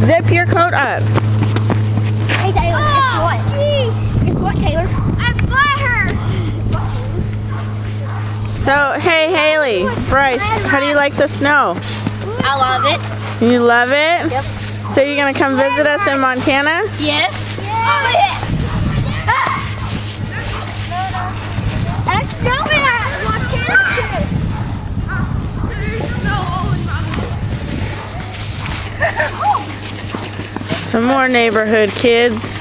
Zip your coat up. Hey Taylor, guess what? Jeez. Guess what, Taylor? I bought her. So, hey Haley, Bryce, how do you like the snow? I love it. You love it? Yep. So you're gonna come visit us in Montana? Yes. Oh yeah. Some more neighborhood kids.